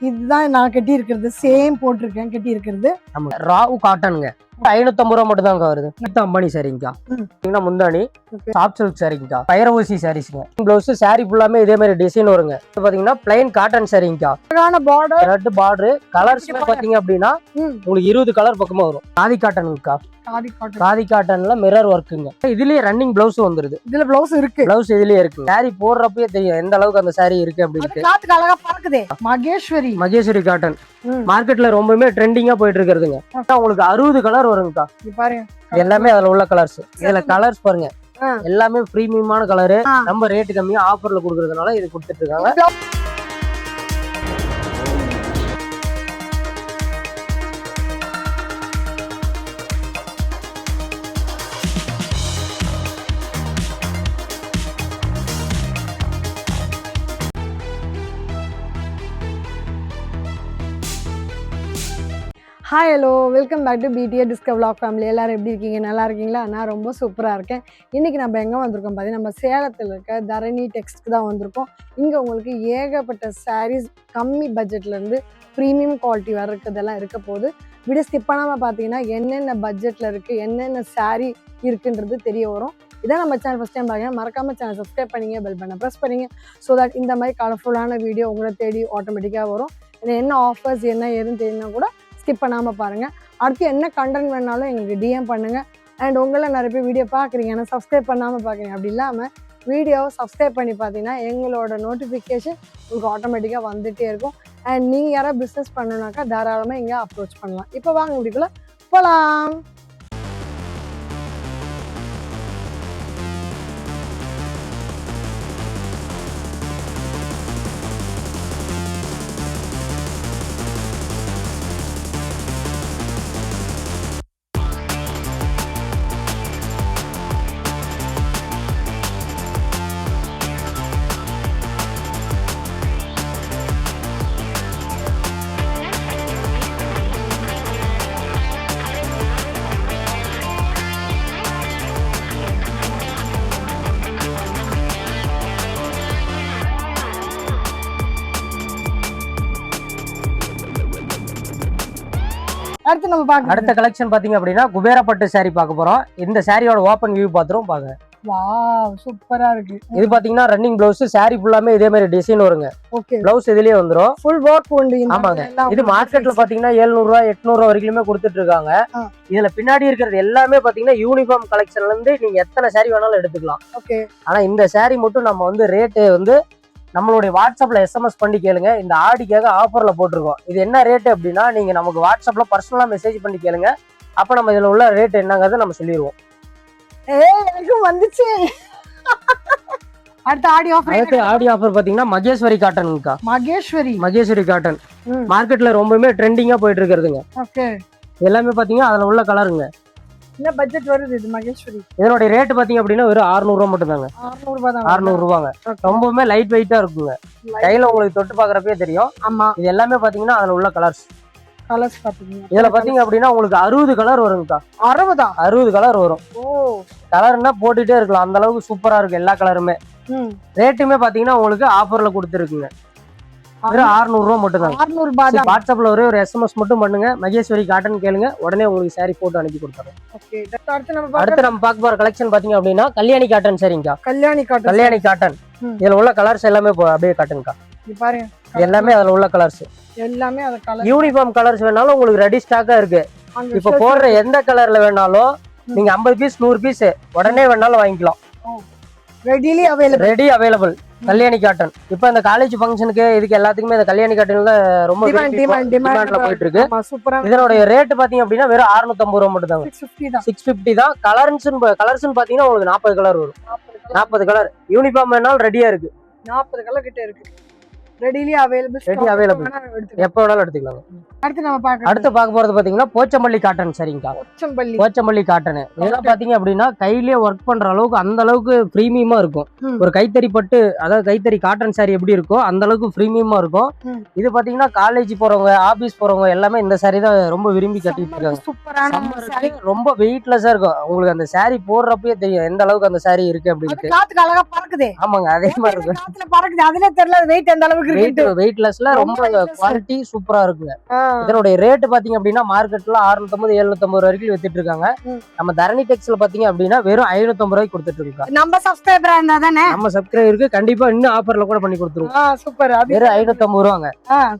இதுதான் நான் கட்டி இருக்கிறது. சேம் போட்டிருக்கேன் கட்டி இருக்கிறது. நம்ம ராவு காட்டனுங்க 550 ரூபா மட்டும் தாங்க வருது. அம்பானி சாரிங்கக்கா. முந்தானி சாஃப்ட் சில்க் சாரிங்கக்கா. பைரவசி சாரீஸ்ங்க. பிளவுஸ் சாரி ஃபுல்லாமே இதே மாதிரி டிசைன் வருங்க. பாத்தீங்கன்னா பிளைன் காட்டன் சாரிங்கக்கா. ரெட் பார்டர் கலர்ஸ் பாத்தீங்க அப்படின்னா உங்களுக்கு 20 கலர் பக்கமா வரும். காதி காட்டனுங்கக்கா. காதி காட்டன்ல மிரர் ஒர்க்குங்க. இதுலயே ரன்னிங் பிளவுஸ் வந்துருது. இதுல பிளவுஸ் இருக்கு. பிளவுஸ் இதுலயே இருக்கு. சாரி போடுறப்பே தெரியும் எந்த அளவுக்கு அந்த சாரி இருக்கு அப்படின்னு. காத்துக்கு அழகா பறக்குதே. மகேஸ்வரி காட்டன் மார்க்கெட்ல ரொம்பவே ட்ரெண்டிங்கா போயிட்டு இருக்குதுங்க. உங்களுக்கு 60 கலர் வருங்கக்கா. பாருங்க எல்லாமே அதுல உள்ள கலர்ஸ். இதுல கலர்ஸ் பாருங்க எல்லாமே பிரீமியமான கலரு. ரொம்ப ரேட் கம்மியா ஆஃபர்ல கொடுக்கறதுனால இது கொடுத்துட்டு இருக்காங்க. Hi hello welcome back to PDA discover vlog family. எல்லோரும் எப்படி இருக்கீங்க? நல்லா இருக்கீங்களா? நான் ரொம்ப சூப்பராக இருக்கேன். இன்றைக்கி நம்ம எங்கே வந்திருக்கோம் பார்த்தீங்கன்னா, நம்ம சேலத்தில் இருக்க தரணி டெக்ஸ்ட்க்கு தான் வந்திருக்கோம். இங்கே உங்களுக்கு ஏகப்பட்ட சாரீஸ் கம்மி பட்ஜெட்லேருந்து ப்ரீமியம் குவாலிட்டி வர்றதுக்கெல்லாம் இருக்க போது. வீடியோ ஸ்கிப் பண்ணாமல் பார்த்தீங்கன்னா என்னென்ன பட்ஜெட்டில் இருக்குது, என்னென்ன சாரீ இருக்குன்றது தெரிய வரும். இதான் நம்ம சேனல் ஃபஸ்ட் டைம் பாருங்க, மறக்காமல் சேனல் சப்ஸ்கிரைப் பண்ணிங்க, பெல் பண்ண ப்ரெஸ் பண்ணிங்க. ஸோ தட் இந்த மாதிரி கலர்ஃபுல்லான வீடியோ உங்களை தேடி ஆட்டோமேட்டிக்காக வரும். என்ன ஆஃபர்ஸ் என்ன ஏதுன்னு தெரியுன்னா கூட ஸ்கிப் பண்ணாமல் பாருங்கள். அடுத்து என்ன கண்டென்ட் வேணாலும் எங்களுக்கு டிஎம் பண்ணுங்கள். அண்ட் உங்களை நிறைய பேர் வீடியோ பார்க்குறீங்க, ஆனால் சப்ஸ்கிரைப் பண்ணாமல் பார்க்குறீங்க. அப்படி இல்லாமல் வீடியோவை சப்ஸ்கிரைப் பண்ணி பார்த்தீங்கன்னா எங்களோட நோட்டிஃபிகேஷன் உங்களுக்கு ஆட்டோமேட்டிக்காக வந்துகிட்டே இருக்கும். அண்ட் நீங்கள் யாராவது பிஸ்னஸ் பண்ணணுனாக்கா தாராளமாக இங்கே அப்ரோச் பண்ணலாம். இப்போ வாங்க வீடியோக்குள்ள போகலாம். அடுத்த கலெக்ஷன் பாத்தீங்க அப்படின்னா குபேரா பட்டு சாரி பார்க்க போறோம். இந்த சாரியோட ஓபன் வியூ பாத்துறோம் பாருங்க. வாவ் சூப்பரா இருக்கு. இது பாத்தீங்கன்னா ரன்னிங் பிளவுஸ் சாரி ஃபுல்லாமே இதே மாதிரி டிசைன் வருங்க. ஓகே பிளவுஸ் இதுலயே வந்துரும். ஃபுல் வொர்க் உண்டு. ஆமாங்க. இது மார்க்கெட்ல பாத்தீங்கன்னா 700 ரூபாய் 800 ரூபாய் வரைக்குமே கொடுத்துட்டு இருக்காங்க. இதுல பின்னாடி இருக்கிறது எல்லாமே பாத்தீங்கன்னா யூனிஃபார்ம் கலெக்ஷன்ல இருந்து நீங்க எத்தனை சாரி வேணாலும் எடுத்துக்கலாம். ஓகே. ஆனா இந்த சாரி மட்டும் நம்ம வந்து ரேட்டு வந்து நம்மளுடைய வாட்ஸ்அப்ல எஸ்எம்எஸ் பண்ணி கேளுங்க. இந்த ஆடிக்காக ஆஃபர்ல போட்டிருக்கோம். இது என்ன ரேட்டு அப்படின்னா நீங்க நமக்கு வாட்ஸ்அப்ல பர்சனலா மெசேஜ் பண்ணி கேளுங்க. அப்ப நம்ம இதுல உள்ள ரேட் என்னங்கிறத நம்ம சொல்லிடுவோம். எனக்கும் வந்துச்சு. அடுத்த ஆடி ஆஃபர் பாத்தீங்கன்னா மகேஸ்வரி காட்டனுங்கக்கா. மகேஸ்வரி காட்டன் மார்க்கெட்ல ரொம்பவே ட்ரெண்டிங்கா போயிட்டு இருக்கிறதுங்க. ஓகே. எல்லாமே பாத்தீங்கன்னா அதுல உள்ள கலருங்க. என்ன பட்ஜெட் வருது இது மகேஸ்வரி? இதனோட ரேட் பாத்தீங்க அப்படின்னா வெறும் 600 ரூபாய் மட்டும் தாங்க. 600 ரூபாங்க. ரொம்பவுமே லைட் வெயிட்டா இருக்குங்க. கையில உங்களுக்கு தொட்டு பாக்குறப்பே தெரியும். ஆமா. இது எல்லாமே பாத்தீங்கன்னா அதுல உள்ள கலர்ஸ் பாத்தீங்க. இதுல பாத்தீங்க அப்படின்னா உங்களுக்கு 60 கலர் வருங்கக்கா. 60 கலர் வரும். ஓ கலர்னா போட்டுட்டே இருக்கலாம். அந்த அளவுக்கு சூப்பரா இருக்கு எல்லா கலருமே. ரேட்டுமே பாத்தீங்கன்னா உங்களுக்கு ஆஃபர்ல கொடுத்துருக்குங்க. வெறும் 600 ரூபாய் மட்டும் தான். 600 ரூபாய். வாட்ஸ்அப்ல ஒரு எஸ்எம்எஸ் மட்டும் பண்ணுங்க. மகேஸ்வரி காட்டன் கேளுங்க, உடனே உங்களுக்கு சாரி போட்டு அனுப்பி கொடுத்துறோம். ஓகே. அடுத்து நம்ம பார்க்க போற கலெக்ஷன் பாத்தீங்க அப்படின்னா கல்யாணி காட்டன் சரிங்கக்கா. கல்யாணி காட்டன் இதுல உள்ள கலர்ஸ் எல்லாமே அப்படியே காட்டன்க்கா. பாருங்க எல்லாமே அதுல உள்ள கலர்ஸ். எல்லாமே அது கலர். யூனிஃபார்ம் கலர்ஸ் வேணாலும் உங்களுக்கு ரெடி ஸ்டாக்கா இருக்கு. இப்ப போடுற எந்த கலர்ல வேணாலும் நீங்க 50 பீஸ் 100 பீஸ் உடனே வேணாலும் வாங்கிக்கலாம். Ready available Kalyani cotton. இப்ப இந்த காலேஜ் ஃபங்க்ஷனுக்கு இதுக்கு எல்லாத்துக்குமே இந்த கல்யாணி காட்டன்ல ரொம்ப டிமாண்ட்ல போயிட்டு இருக்கு. இதனோட ரேட் பாத்தீங்க அப்படின்னா வெறும் 650 ரூபாய் மட்டும் தான். 650 தான். கலர்ஸ் பாத்தீங்கன்னா உங்களுக்கு 40 கலர் வரும். 40 கலர். யூனிஃபார்ம் வேணாலும் ரெடியா இருக்கு. 40 கலர் கிட்ட இருக்கு. Ready available. எப்ப வேணாலும் எடுத்துக்கலாம். அடுத்து பார்க்க போறது பாத்தீங்கன்னா போச்சம்பள்ளி காட்டன் சரிங்கக்கா. போச்சம்பள்ளி காட்டன் இதெல்லாம் பாத்தீங்க அப்படின்னா கையிலேயே ஒர்க் பண்ற அளவுக்கு அந்த அளவுக்கு பிரீமியமா இருக்கும். ஒரு கைத்தறி பட்டு அதாவது கைத்தறி காட்டன் சாரி எப்படி இருக்கோ அந்த அளவுக்கு பிரீமியமா இருக்கும். இது பாத்தீங்கன்னா காலேஜ் போறவங்க ஆபீஸ் போறவங்க எல்லாமே இந்த சாரி தான் ரொம்ப விரும்பி கட்டிட்டு இருக்காங்க. ரொம்ப வெயிட்லெஸ்ஸா இருக்கும். உங்களுக்கு அந்த சாரி போடுறப்பயே தெரியும் எந்த அளவுக்கு அந்த சாரி இருக்கு அப்படின்னு. அழகா பறக்குதே. ஆமாங்க அதே மாதிரி இருக்கும். அதுல தெரியல வெயிட் எந்த அளவுக்கு கிரிக்கெட் வெயிட்லெஸ்ல ரொம்ப குவாலிட்டி சூப்பரா இருக்குங்க. இதனுடைய ரேட் பாத்தீங்க அப்படின்னா மார்க்கெட்ல 650 750 வரைக்கும் வித்துட்டு இருக்காங்க. நம்ம தரணி டெக்ஸ்ல பாத்தீங்க அப்படின்னா வெறும் 550 ரூபாய்க்கு கொடுத்துட்டு இருக்கோம். நம்ம சப்ஸ்கிரைபரா இருந்தா தானே நம்ம சப்ஸ்கிரைபருக்கு கண்டிப்பா இன்னும் ஆஃபர்ல கூட பண்ணி கொடுத்துருவோம். சூப்பர். வெறும் 550 ரூபாங்க.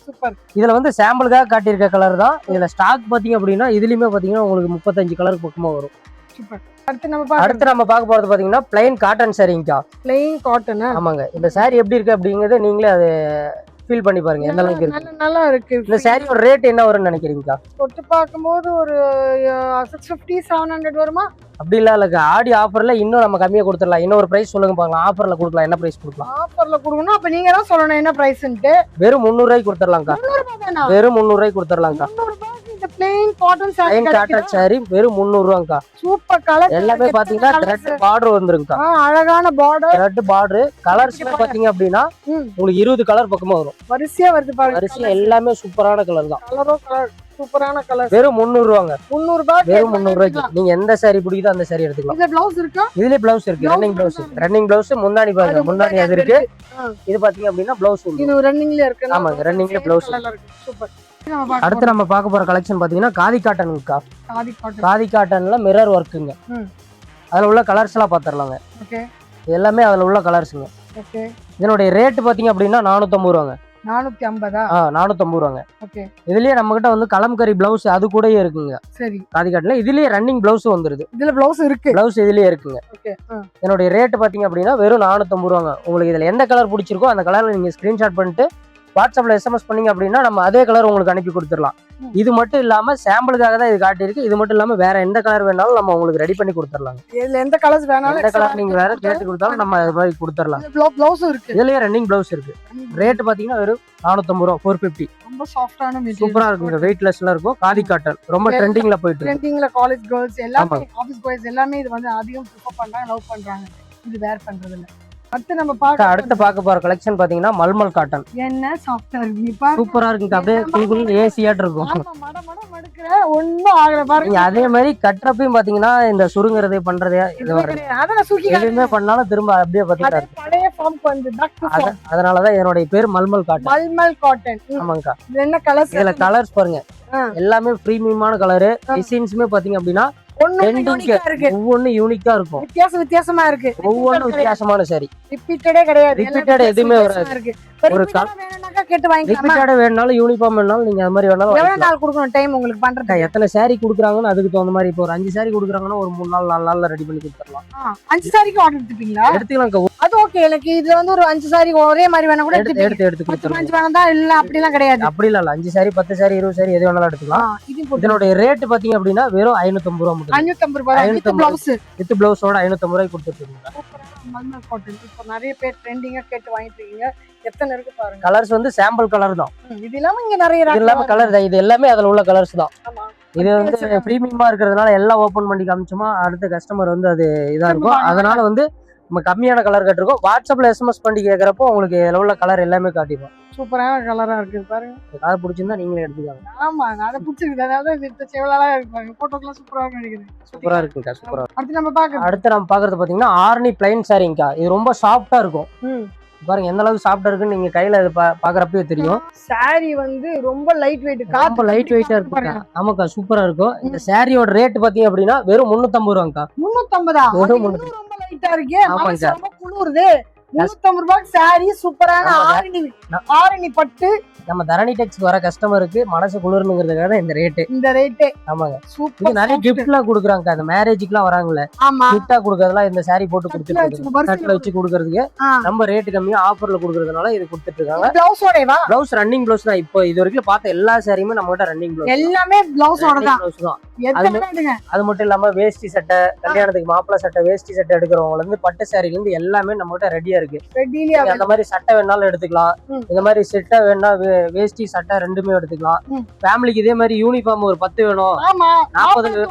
சூப்பர். இதுல வந்து சாம்பிளுக்காக காட்டியிருக்க கலர் தான். இதுல ஸ்டாக் பாத்தீங்க அப்படின்னா இதுலயுமே பாத்தீங்கன்னா உங்களுக்கு 35 கலருக்கு பக்கமா வரும். சூப்பர். அடுத்து நம்ம பார்க்க போறது பாத்தீங்கன்னா பிளைன் காட்டன் சாரிங்கா. Plain cotton. ஆமாங்க. இந்த சாரி எப்படி இருக்கு அப்படிங்கறத நீங்களே அது ஃபீல் பண்ணி பாருங்க எந்த அளவுக்கு இருக்கு. நல்லா இருக்கு. இந்த சாரியோட ரேட் என்ன வரும்னு நினைக்கிறீங்கக்கா? தொட்டு பார்க்கும்போது ஒரு 650 700 வருமா? அப்படி இல்ல ஆடி ஆஃபர்ல இன்னும் நம்ம கம்மியா கொடுத்துடலாம். இன்னொரு பிரைஸ் சொல்லுங்க பார்க்கலாம். ஆஃபர்ல கொடுக்கலாம். என்ன பிரைஸ் கொடுக்கலாம்? ஆஃபர்ல கொடுக்கணும். அப்ப நீங்க தான் சொல்லணும் என்ன பிரைஸ்ன்ட்டு. வெறும் 300 ரூபாய்க்கு கொடுத்துடலாம்க்கா. வெறும் 300 ரூபாய்க்கு கொடுத்துடலாம்க்கா. 300 ரூபாய்க்கு இந்த plain cotton sorry. Plain cotton sorry வெறும் 300 ரூபாய்க்கா. Super colour. எல்லாமே பாத்தீங்கன்னா த்ரெட் பார்டர் வந்துருங்கக்கா. அழகான பார்டர். Thread border. கலர்ஸ் பாத்தீங்க அப்படின்னா உங்களுக்கு 20 கலர் பக்கமா வரும். வரிசையா வருது பாருங்க. வரிசையா எல்லாமே சூப்பரான கலர் தான். கலர் சூப்பரான கலர். வெறும் 300 ரூபாங்க. 300 ரூபாய். வெறும் 300 ரூபாய்க்கு நீங்க எந்த சாரி பிடிக்குதோ அந்த சாரி எடுத்துக்கலாம். இதுல ப்ளவுஸ் இருக்கா? இதுல ப்ளவுஸ் இருக்கு. ரன்னிங் ப்ளவுஸ் முந்தானி பாருங்க. முந்தானி அது இருக்கு. இது பாத்தீங்க அப்படின்னா ப்ளவுஸ் இருக்கு. இது ரன்னிங்ல இருக்கு. ஆமாங்க ரன்னிங்ல ப்ளவுஸ். சூப்பர். அடுத்து நம்ம பார்க்க போற கலெக்ஷன் பாத்தீங்கன்னா காதி காட்டனுங்கக்கா. காதி காட்டன்ல மிரர் ஒர்க்குங்க. அதுல உள்ள கலர்ஸ் எல்லாம் பாத்துறலாங்க. ஓகே. எல்லாமே அதுல உள்ள கலர்ஸ்ங்க. ஓகே. இதனுடைய ரேட் பாத்தீங்க அப்படின்னா 450 ரூபாங்க. 450. 450 ரூபாங்க. ஓகே. இதுலயே நம்ம கிட்ட வந்து கலம்கரி பிளவுஸ் அது கூடயே இருக்குங்க. சரி. காதி காட்டன்ல இதுலயே ரன்னிங் பிளவுஸ் வந்துருது. இதுல பிளவுஸ் இருக்கு. பிளவுஸ் இதுலயே இருக்குங்க. ஓகே. இதனுடைய ரேட் பாத்தீங்க அப்படின்னா வெறும் 450 ரூபாங்க. உங்களுக்கு இதுல எந்த கலர் பிடிச்சிருக்கோ அந்த கலர்ல நீங்க ஸ்கிரீன்ஷாட் பண்ணிட்டு வாட்ஸ்அப்ல SMS பண்ணீங்க அப்படின்னா நம்ம அதே கலர் உங்களுக்கு அனுப்பி கொடுத்துடலாம். இது மட்டும் இல்லாம சாம்பிளுக்காக தான் இது காட்டியிருக்கு. இது மட்டும் இல்லாம வேற எந்த கலர் வேணாலும் நம்ம உங்களுக்கு ரெடி பண்ணி கொடுத்துடலாம். இதுல எந்த கலர்ஸ் வேணாலும் எந்த கலர் நீங்க வேற கேட்டு கொடுத்தாலும் நம்ம அது மாதிரி கொடுத்துடலாம். ப்ளவுஸ் இருக்கு. இதுலயே ரன்னிங் ப்ளவுஸ் இருக்கு. ரேட் பாத்தீங்கன்னா வெறும் 450 ரூபா. 450. ரொம்ப சாஃப்ட்டான மெட்டீரியல். சூப்பரா இருக்குங்க. வெயிட்லெஸ்ல இருக்கும். காதி காட்டன் ரொம்ப ட்ரெண்டிங்ல போயிட்டு இருக்கு. ட்ரெண்டிங்ல காலேஜ் கேர்ள்ஸ் எல்லாமே ஆபீஸ் பாய்ஸ் எல்லாமே இது வந்து அதிகம் ப்ரிஃபர் பண்றாங்க, லவ் பண்றாங்க. இது வேர் பண்றது இல்ல. அடுத்து பார்க்க போற கலெக்ஷன் பாத்தீங்கன்னா மல்மல் காட்டன். என்ன சாஃப்ட்டா இருக்கு. நீ பாரு. சூப்பரா இருக்குங்க. அப்படியே குளுகுளு ஏசியாட் இருக்கும். மட மட மடுக்குற ஒண்ணும் ஆகல பாருங்க. அதே மாதிரி கட்றப்பையும் பாத்தீங்கன்னா இந்த சுருங்குறது பண்றது இது வர. அத சுக்கி எதுமே பண்ணாலும் திரும்ப அப்படியே பாத்தீங்கன்னா பழைய ஃபார்ம் வந்து பேக் டு ஃபார்ம். அதனால தான் என்னோட பேர் மல்மல் காட்டன். மல்மல் காட்டன். ஆமாங்கக்கா. இது என்ன கலர்ஸ்? இதுல கலர்ஸ் பாருங்க. எல்லாமே பிரீமியமான கலர். டிசைன்ஸ்மே பாத்தீங்க அப்படின்னா ஒவ்வொன்னு யூனிக்கா இருக்கும். வித்தியாசமா இருக்கு. ஒவ்வொன்னு வித்தியாசமான சாரி. ரிப்பீட்டடே கிடையாது. ரிப்பீட்டட் எதுவுமே வராது. ஒரு வேணும்னாக்கா கேட்டு வாங்கிக்கலாம். ரிப்பீட்டட் வேணாலும் யூனிஃபார்ம் வேணாலும் நீங்க அது மாதிரி வேணாலும் எவ்வளவு நாள் கொடுக்கணும் டைம் உங்களுக்கு பண்றது? எத்தனை சாரி குடுக்குறாங்கன்னு அதுக்கு தகுந்த மாதிரி. இப்போ ஒரு 5 சாரி குடுக்குறாங்கன்னா ஒரு 3 நாள் 4 நாள்ல ரெடி பண்ணி கொடுத்துடலாம். 5 சாரிக்கு ஆர்டர் எடுத்துப்பீங்களா? எடுத்துக்கலாம். அது ஓகே. எனக்கு இதுல வந்து ஒரு 5 சாரி ஒரே மாதிரி வேணா கூட எடுத்து கொடுத்துடலாம். 5 வேணா தான் இல்ல அப்படி எல்லாம் கிடையாது. அப்படி இல்ல 5 சாரி 10 சாரி 20 சாரி எது வேணாலும் எடுத்துக்கலாம். இதனுடைய ரேட் பாத்தீங்க அப்படின்னா வெறும் 550 ரூபாய் மட்டும். 550 ரூபாய் வித் பிளவுஸ். வித் பிளவுஸோட 550 ரூபாய்க்கு கொடுத்துட்டு இருக்கீங்க. மல்மல் காட்டன் இப்போ நிறைய பேர் ட்ரெண்டிங்கா கேட்டு வாங்கிட்டு இருக்கீங்க. எத்தனை இருக்கு பாருங்க. கலர்ஸ் வந்து சாம்பிள் கலர் தான். இது இல்லாம இங்க நிறைய கலர் தான். இது எல்லாமே அதுல உள்ள கலர்ஸ் தான். இது வந்து பிரீமியமா இருக்கிறதுனால எல்லாம் ஓபன் பண்ணி காமிச்சோமா அடுத்த கஸ்டமர் வந்து அது இதா இருக்கும். அதனால வந்து நம்ம கம்மியான கலர் கேட்டிருக்கோம். வாட்ஸ்அப்ல SMS பண்ணி கேட்கறப்போ உங்களுக்கு இதுல உள்ள கலர் எல்லாமே காட்டிடுவோம். சூப்பரான கலரா இருக்கு பாருங்க. கலர் பிடிச்சிருந்தா நீங்களே எடுத்துக்காங்க. ஆமா அதை பிடிச்சிருக்கு. அதாவது இது செவலா இருக்கு பாருங்க. போட்டோஸ்லாம் சூப்பரா இருக்கு நினைக்கிறேன். சூப்பரா இருக்குங்க. சூப்பரா. அடுத்து நம்ம பாக்குறது பாத்தீங்கன்னா ஆர்னி பிளைன் சாரிங்கா. இது ரொம்ப சாஃப்ட்டா இருக்கும். பாருங்க எந்த அளவுக்கு சாஃப்ட்டா இருக்குன்னு நீங்க கையில பாக்குறப்பவே தெரியும். சாரி வந்து ரொம்ப லைட் வெயிட். ரொம்ப லைட் வெயிட்டா இருக்கு. ஆமாக்கா சூப்பரா இருக்கும். இந்த சாரியோட ரேட் பாத்தீங்க அப்படின்னா வெறும் 350 ரூபாங்கக்கா. 350. வெறும் 350. ரொம்ப லைட்டா இருக்கு. ஆமாங்க. ரொம்ப குளிருது. 350 ரூபாய்க்கு சாரி சூப்பரான ஆரணி பட்டு. நம்ம தரணி டெக்ஸ்க்கு வர கஸ்டமருக்கு மனசு குளிரணுங்கிறதுக்காக இந்த ரேட். இந்த ரேட். ஆமாங்க. சூப்பர். நிறைய கிஃப்ட்லாம் கொடுக்குறாங்க. அந்த மேரேஜுக்குலாம் வராங்கல்ல. ஆமா. கிஃப்ட்டா கொடுக்கறதுலாம் இந்த சாரி போட்டு கொடுத்துட்டு கட்ல வச்சு கொடுக்கறதுக்கு நம்ம ரேட் கம்மியா ஆஃபர்ல கொடுக்கறதுனால இது கொடுத்துட்டு இருக்காங்க. பிளவுஸோடவா? பிளவுஸ் ரன்னிங் பிளவுஸ் தான். இப்போ இது வரைக்கும் பார்த்த எல்லா சாரியுமே நம்ம கிட்ட ரன்னிங் பிளவுஸ். எல்லாமே பிளவுஸோட தான். பிளவுஸ் தான். அது மட்டும் இல்லாம வேஷ்டி சட்டை, கல்யாணத்துக்கு மாப்பிள்ளை சட்டை, வேஷ்டி சட்டை எடுக்கிறவங்க இருந்து பட்டு சாரில இருந்து எல்லாமே நம்ம கிட்ட ரெடியா இருக்கு. அந்த மாதிரி சட்டை வேணாலும் எடுத்துக்கலாம். இந்த மாதிரி செட்டை வேணா வேஷ்டி சட்டை ரெண்டுமே எடுத்துக்கலாம். ஃபேமிலிக்கு இதே மாதிரி யூனிஃபார்ம் ஒரு 10 வேணும், 40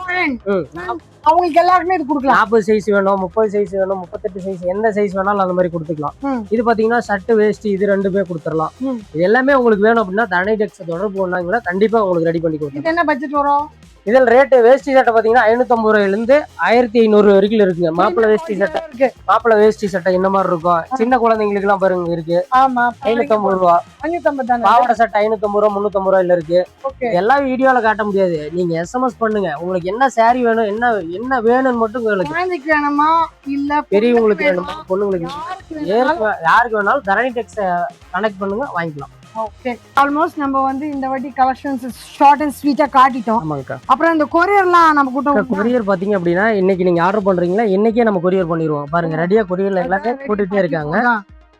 அவங்களுக்கு எல்லாருக்குமே இது கொடுக்கலாம். 40 சைஸ் வேணும், 30 சைஸ் வேணும், 38 சைஸ், எந்த சைஸ் வேணாலும் அந்த மாதிரி கொடுத்துக்கலாம். இது பாத்தீங்கன்னா ஷர்ட் வேஷ்டி இது ரெண்டுமே கொடுத்துடலாம். இது எல்லாமே உங்களுக்கு வேணும் அப்படின்னா தரணி டெக்ஸ் தொடர்பு பண்ணாங்கன்னா கண்டிப்பா உங்களுக்கு ரெடி பண்ணி கொடுக்கலாம். என்ன பட்ஜெட் வரும்? இதில் ரேட்டு வேஷ்டி சட்டை பாத்தீங்கன்னா 550 ரூபாயிலிருந்து 1500 வரைக்கும் இருக்குங்க. மாப்பிள்ளை வேஷ்டி சட்டை இருக்கு. மாப்பிள்ளை வேஷ்டி சட்டை இந்த மாதிரி இருக்கும். சின்ன குழந்தைங்களுக்கு எல்லாம் பாருங்க இருக்கு. ஆமா 550 ரூபா. 550 தானே. பாவாடை சட்டை 550 ரூபா 350 ரூபாயில இருக்கு. ஓகே. எல்லாம் வீடியோல காட்ட முடியாது. நீங்க எஸ்எம்எஸ் பண்ணுங்க. உங்களுக்கு என்ன saree வேணும், என்ன வேணும்னு மட்டும் உங்களுக்கு. குழந்தைக்கு வேணுமா இல்ல பெரியவங்களுக்கு வேணுமா, பொண்ணுங்களுக்கு யாருக்கு யாருக்கு வேணாலும் தரணி டெக்ஸ் கனெக்ட் பண்ணுங்க, வாங்கிக்கலாம். ஓகே. ஆல்மோஸ்ட் நம்ம வந்து இந்த வாட்டி கலெக்ஷன்ஸ் ஷார்ட் அண்ட் ஸ்வீட்டா காட்டிட்டோம். ஆமாங்கக்கா. அப்புறம் இந்த கொரியர்லாம் நம்ம கூட்டம் கொரியர் பாத்தீங்க அப்படின்னா இன்னைக்கு நீங்க ஆர்டர் பண்றீங்களா, இன்னைக்கே நம்ம கொரியர் பண்ணிடுவோம். பாருங்க ரெடியா கொரியர்ல எல்லாமே போட்டுட்டே இருக்காங்க.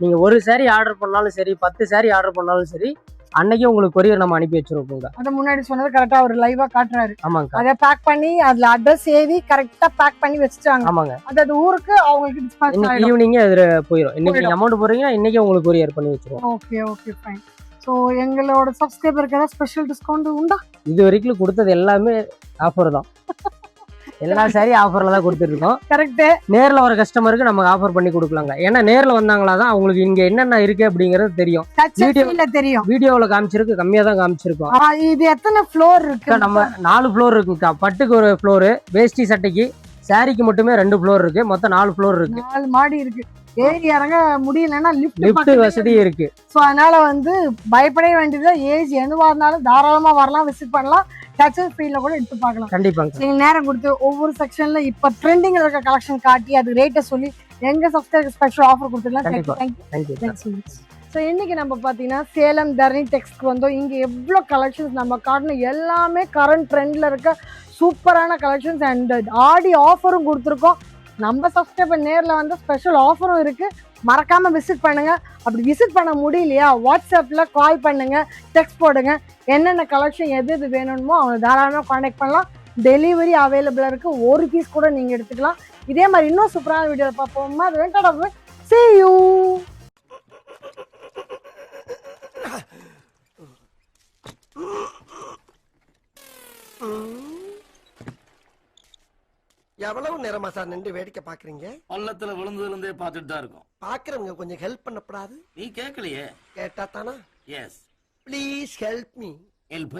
நீங்க ஒரு saree ஆர்டர் பண்ணாலும் சரி, 10 saree ஆர்டர் பண்ணாலும் சரி, அன்னைக்கே உங்களுக்கு கொரியர் நம்ம அனுப்பி வச்சிருக்கோங்க. அத முன்னாடி சொன்னது கரெக்டா ஒரு லைவா காட்டுறாரு. ஆமாங்க. அத பேக் பண்ணி அதுல அட்ரஸ் ஏவி கரெக்டா பேக் பண்ணி வச்சிட்டாங்க. ஆமாங்க. அது ஊருக்கு அவங்களுக்கு டிஸ்பாச் இன்னைக்கு ஆயிடும். ஈவினிங்கே அதுல போயிடும். இன்னைக்கு நீங்க அமௌண்ட் போடுறீங்கன்னா இன்னைக்கே உங்களுக்கு கொரியர் பண்ணி வச்சிருவோம். Okay okay fine. சோ எங்களோட சப்ஸ்கிரைபருக்கு ஏதாவது ஸ்பெஷல் டிஸ்கவுண்ட் உண்டா? இது வரைக்கும் கொடுத்தது எல்லாமே ஆஃபர் தான். எல்லா சாரி ஆஃபர்ல தான் கொடுத்துருக்கோம். கரெக்ட். நேர்ல வர கஸ்டமருக்கு நம்ம ஆஃபர் பண்ணி கொடுக்கலாங்க. ஏன்னா நேர்ல வந்தாங்களா தான் அவங்களுக்கு இங்க என்னென்ன இருக்கு அப்படிங்கறது தெரியும். வீடியோல தெரியும். வீடியோல காமிச்சிருக்கு, கம்மியா தான் காமிச்சிருக்கோம். இது எத்தனை ஃப்ளோர் இருக்கு? நம்ம 4 ஃப்ளோர் இருக்குங்கக்கா. பட்டுக்கு ஒரு ஃப்ளோர், வேஷ்டி சட்டைக்கு சாரிக்கு மட்டுமே 2 ஃப்ளோர் இருக்கு. மொத்தம் 4 ஃப்ளோர் இருக்கு. 4 மாடி இருக்கு. ஏறி இறங்க முடியலன்னா லிஃப்ட் வசதி இருக்கு. சோ அதனால வந்து பயப்பட வேண்டியது. ஏஜ் எதுவா இருந்தாலும் தாராளமா வரலாம், விசிட் பண்ணலாம். டச் ஃப்ரீல கூட எடுத்து பார்க்கலாம். கண்டிப்பாங்க. நீங்க நேரம் கொடுத்து ஒவ்வொரு செக்ஷன்ல இப்ப ட்ரெண்டிங்ல இருக்க கலெக்ஷன் காட்டி அது ரேட்டை சொல்லி எங்க சப்ஸ்கிரைபர் ஸ்பெஷல் ஆஃபர் கொடுத்துடலாம். தேங்க்யூ. ஸோ இன்னைக்கு நம்ம பார்த்தீங்கன்னா சேலம் தரணி டெக்ஸ்க்கு வந்தோம். இங்கே எவ்வளோ கலெக்ஷன்ஸ் நம்ம காட்டணும், எல்லாமே கரண்ட் ட்ரெண்டில் இருக்க சூப்பரான கலெக்ஷன்ஸ் அண்ட் ஆடி ஆஃபரும் கொடுத்துருக்கோம். நம்ம சப்ஸ்கிரைபர் நேரில் வந்து ஸ்பெஷல் ஆஃபரும் இருக்குது. மறக்காமல் விசிட் பண்ணுங்கள். அப்படி விசிட் பண்ண முடியலையா, வாட்ஸ்அப்பில் கால் பண்ணுங்கள், டெக்ஸ்ட் போடுங்க. என்னென்ன கலெக்ஷன் எது எது வேணுமோ அவங்க தாராளமாக காண்டாக்ட் பண்ணலாம். டெலிவரி அவைலபிளாக இருக்குது. ஒரு பீஸ் கூட நீங்கள் எடுத்துக்கலாம். இதே மாதிரி இன்னும் சூப்பரான வீடியோ பார்ப்போமா. அது வேண்டாம். See you. எவ்வளவு நேரமா சார் நின்று வேடிக்கை பாக்குறீங்க? பள்ளத்துல விழுந்ததுல இருந்தே பார்த்துட்டு தான் இருக்கும். பாக்குறவங்க கொஞ்சம் ஹெல்ப் பண்ணப்படாது? நீ கேட்கலையே. கேட்டா தானா? Yes. Please help me. Help